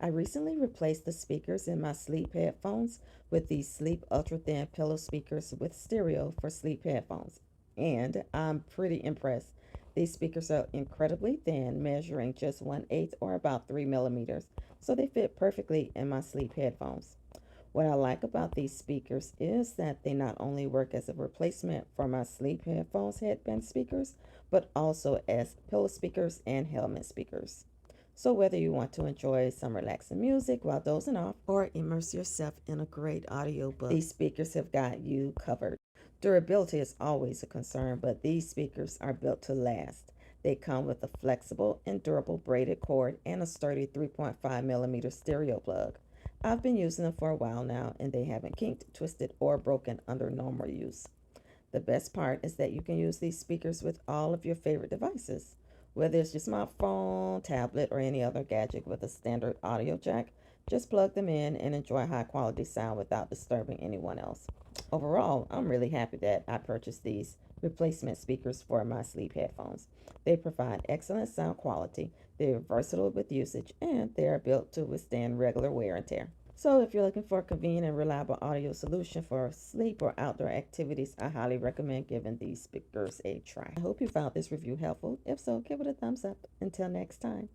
I recently replaced the speakers in my sleep headphones with these sleep ultra thin pillow speakers with stereo for sleep headphones, and I'm pretty impressed. These speakers are incredibly thin, measuring just 1/8 or about 3 millimeters, so they fit perfectly in my sleep headphones. What I like about these speakers is that they not only work as a replacement for my sleep headphones headband speakers, but also as pillow speakers and helmet speakers. So whether you want to enjoy some relaxing music while dozing off or immerse yourself in a great audiobook, these speakers have got you covered. Durability is always a concern, but these speakers are built to last. They come with a flexible and durable braided cord and a sturdy 3.5 millimeter stereo plug. I've been using them for a while now, and they haven't kinked, twisted, or broken under normal use. The best part is that you can use these speakers with all of your favorite devices. Whether it's your smartphone, tablet, or any other gadget with a standard audio jack, just plug them in and enjoy high quality sound without disturbing anyone else. Overall, I'm really happy that I purchased these replacement speakers for my sleep headphones. They provide excellent sound quality, they're versatile with usage, and they are built to withstand regular wear and tear. So, if you're looking for a convenient and reliable audio solution for sleep or outdoor activities, I highly recommend giving these speakers a try. I hope you found this review helpful. If so, give it a thumbs up. Until next time.